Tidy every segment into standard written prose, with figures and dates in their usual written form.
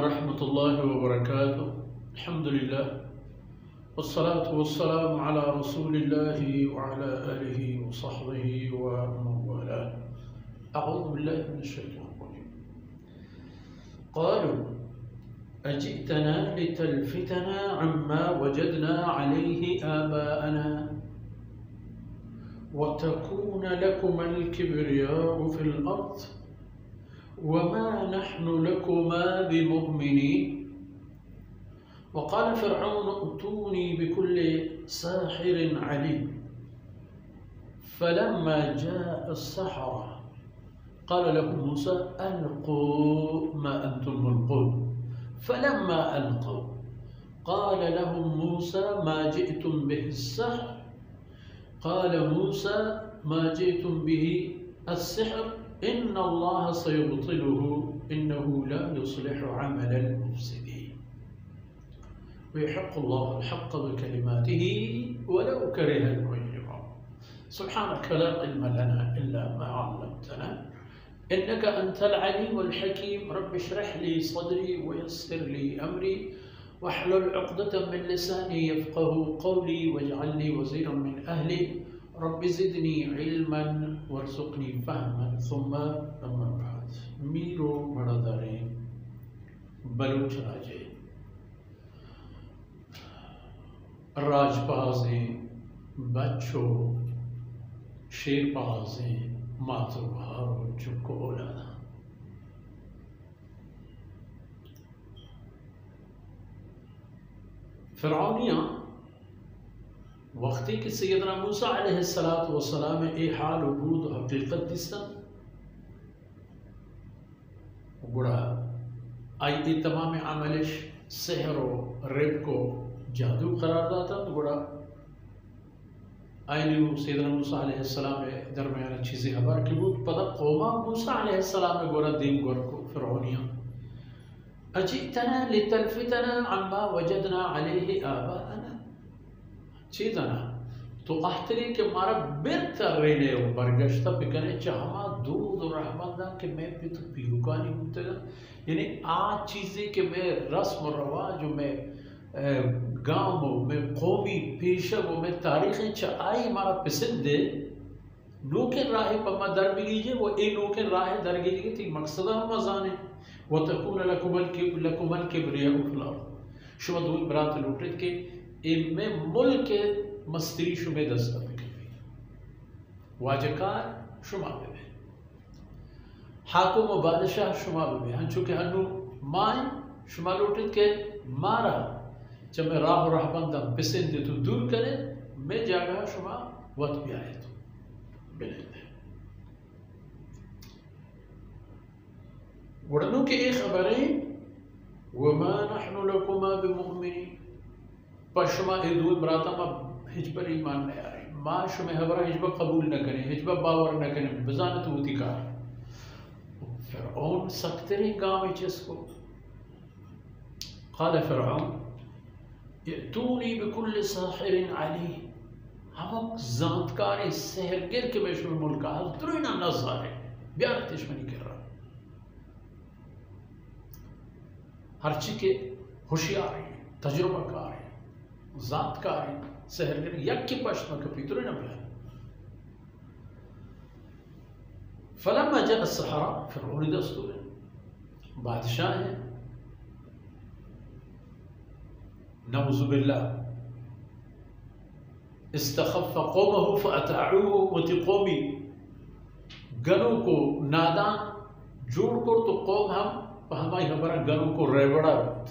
ورحمة الله وبركاته. الحمد لله والصلاة والسلام على رسول الله وعلى آله وصحبه ومن والاه. أعوذ بالله من الشيطان الرجيم. قالوا أجئتنا لتلفتنا عما وجدنا عليه آباءنا وتكون لكما الكبرياء في الأرض وما نحن لكما بمؤمنين. وقال فرعون ائتوني بكل ساحر عليم. فلما جاء السحرة قال لهم موسى ألقوا ما أنتم ملقون. فلما ألقوا قال لهم موسى ما جئتم به السحر. قال موسى ما جئتم به السحر إن الله سيبطله إنه لا يصلح عمل المفسدين ويحق الله الحق بكلماته ولو كره المجرمون. سبحانك لا علم لنا إلا ما علمتنا إنك أنت العليم الحكيم. رب اشرح لي صدري ويسر لي أمري واحلل عقدة من لساني يفقه قولي واجعل لي وزيرا من أهلي. رب زدني علما وارزقني فهما. ثم أما بعد. میرو برادرین، بلوچ راجے، راجپازیں، بچوں، شیرپازیں، ماتروہارو چکو اولادا. فرعونیاں وقتی کہ سیدنا موسیٰ علیہ السلام ای حال وجود و حقیقت دیستن گوڑا آئی تمام عملش سحر و رب کو جادو قرار داتا. گوڑا آئینیو سیدنا موسیٰ علیہ السلام درمیان چیزیں خبر کی بود. پدا قوما موسیٰ علیہ السلام گوڑا دین گوڑ کو فرعونیاں اجئتنا لتلفتنا عما وجدنا علیہ آباءنا. چیزنا تو احتری کہ مارا بہتر رہنے و برگشتہ بکنے چاہما دود و رحمندہ کہ میں بھی تو پیوکانی ہوتے گا. یعنی آج چیزیں کہ میں رسم و رواج و میں گاؤں و میں قومی پیشہ و میں تاریخیں چاہائی مارا پسند دے نوکن راہ پما در بگیجے وہ اے نوکن راہ در گیجے تھی مقصدہ ہم ازانے. وَتَكُونَ لَكُمَ الْكِبْرِيَاءُ فِي الْأَرْضِ. شما دوئی برات لوٹت کے میں ملک مستری شما دستا بکنی واجکار شما بے حاکم و بادشاہ شما بے ہنچو کہ ہنو مائن شما لوٹت کے مارا جب میں راہ و راہ بندم پسند تو دور کرے میں جاگہ شما وقت بھی آئے تو بلے دے. وڑنو کے ایک خبریں وَمَا نَحْنُ لَكُمَا بِمُؤْمِنِينَ. پر شما ایدوی براتا ما حجبر ایمان نہیں آ رہی. ما شما حبرہ حجبہ قبول نہ کریں، حجبہ باور نہ کریں، بزانت ہوتی کار. فرعون سکتے رہی گامی چیز کو. قال فرعون ائتونی بکل ساحر علی. ہمک زانتکاری سحرگر کے میں شما ملکہ حل تروینا نظارے بیارتش منی کر رہا. ہر چی کے ہوشیار ہیں، تجربہ کار ہیں، ذات کار ہیں، سحرگر یک کی پشت میں کپی تو نہیں بلا. فلما جاء السحرہ فرعون دستور ہیں، بادشاہ ہیں، نعوذ باللہ استخف قومه فأطاعوه. وتی قومی گنوں کو نادان جوڑ کر تو قوم ہم ہمائی ہمارا گنوں کو ریوڑا رہت.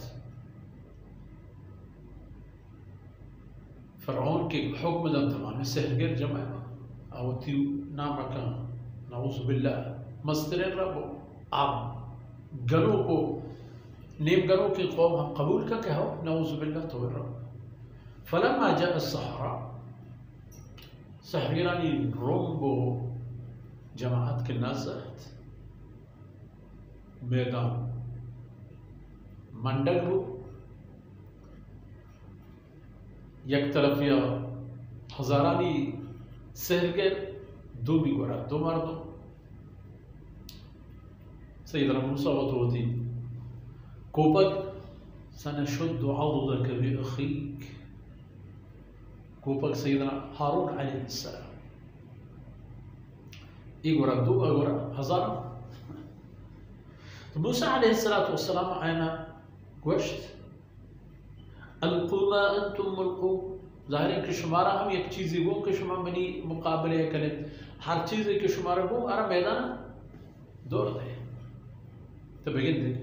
فرعون کے حکم دن تمام سحرگر جمع آوتی نام رکھا نعوذ باللہ مسترین ربو آپ گنوں کو نیم گنوں کی قوم ہم قبول کا کہو نعوذ باللہ تو رب. فلما جاء السحرہ سحرگرانی رومبو جماعت کے نازت میدان منڈل ہو یک طرف یا ہزارانی سحرگر دو بھی گورا دو مردوں سیدنا موسیٰ و توتی كوبك سنشد عضدك بأخيك. كوبك سيدنا هارون عليه السلام يقول ردوا أقول هزار. موسى عليه الصلاة والسلام أنا گوشت القوا ما أنتم ملقوا. ظاہر کہ شمارا ہم ایک چیزی گو کہ شما منی مقابلے کریں ہر چیزی کہ شمارا گو ارا میدان دور دے تو بگن دے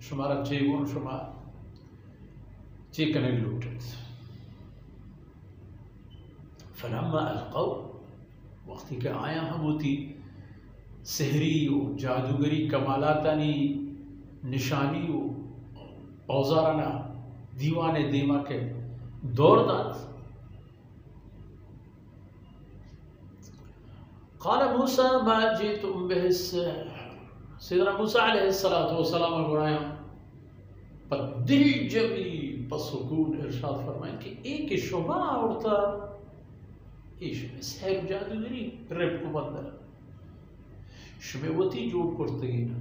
شمارا چی گو شما چی کنے لوٹت. فلما القوا وقتی کہ آیا ہم ہوتی سحری و جادوگری کمالاتانی نشانی و اوزارنا دیوانے دیما کے دور داد. قال موسى ما جئتم به السحر. سيدنا موسى عليه الصلاة والسلام فرمایا پر دل جمی بسکون ارشاد فرمائیں کہ ایک شما عورتا ایش سحر جادوگری رب کو بدل شما وتی جوڑ کرتگی نا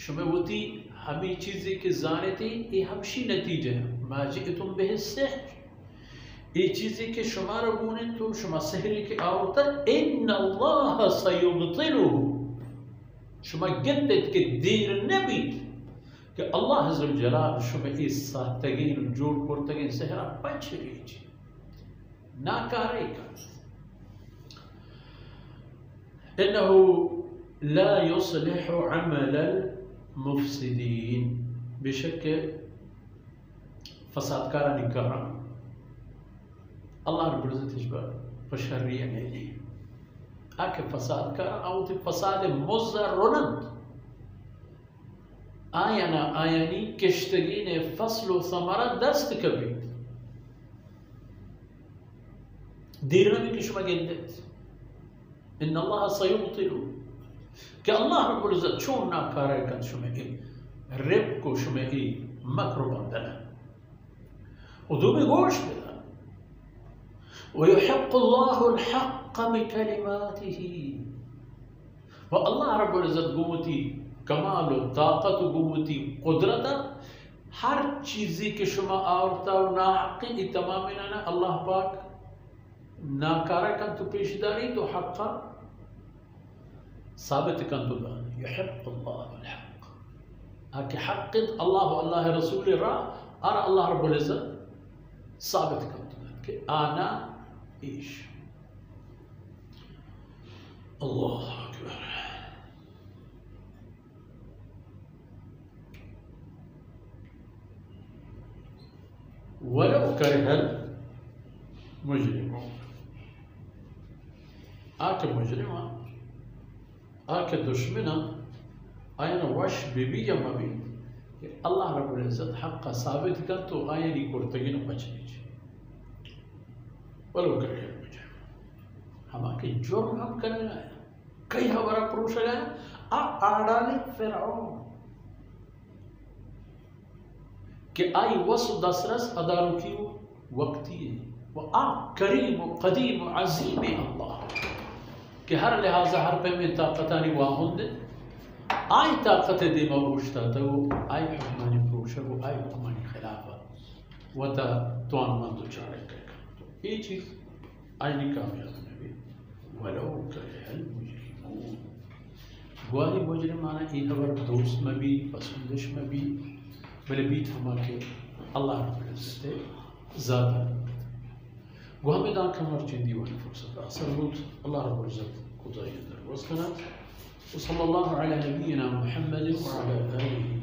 شما وتی ہمیں چیزیں کے زانتے یہ ہمشی نتیجہ ہے. ما جئتم به السحر یہ چیزیں کہ شما ربونے تو شما سحری کے آورتا ان اللہ سیبطلہ شما گندت کے دیر نبی کہ اللہ عز و جلال شما اس ساتگین جوڑ کرتگین سحرہ پچھ ریچی ناکارے کا. انہو لا يصلح عمل المفسدین بے شک فساد کارا نہیں کر رہا اللہ رب العزت اجبار فشریہ نہیں آکے فساد کارا آوتی فساد مزرنند آیانا آیانی کشتگین فصل و ثمرہ دست کبھی دیرنا بھی کشمہ گندت ان اللہ سیبطلو کہ اللہ رب العزت چون ناکارے کن شمعی رب کو شمعی مکر بندنا ودو میں گوش بدا ويحق الله الحق بكلماته والله رب العزت قوتي کمال و طاقت و قوتي قدرت ہر چیزی کے شما آورتا و ناحقی تمامنا اللہ پاک ناکارا کن تو پیشداری تو حقا ثابت کن تو دان يحق الله الحق آکے حق اللہ و اللہ رسول را ارى اللہ رب العزت ثابت کن تو دان کہ آنا ایش اللہ اکبر. ولو کرہ المجرمون آکے مجرمہ آکے دشمنہ آیانا وش بی بی یا مبی کہ اللہ رب العزت حق ثابت کر تو آیانی کرتگین بچنی چی ولو کرہ المجرمون ہم آکے جرم ہم کرنے آیا کئی ہمارا پروش گیا آڑالی فرعون کہ آئی وصل دسرس ادارو کیو وقتی ہے وہ کریم و قدیم و عظیم اللہ کہ ہر لحاظہ ہر پہ میں طاقتانی واہن دے آئی طاقت دے موشتا تا وہ آئی حکمانی پروشا وہ آئی حکمانی خلافہ و تا توان مندو چارے کرے یہ چیز آئی نہیں کامیاب نبی ولو کرہ المجرمون گواہی مجرمانا این خبر دوست میں بھی پسندش میں بھی بلے بیت ہما کے اللہ رب العزت ذات گوہ میں دان کمر چندی وانا فرصت اثر بود اللہ رب العزت خدای اندر وزکنات وصلی اللہ علی نبینا محمد وعلى آله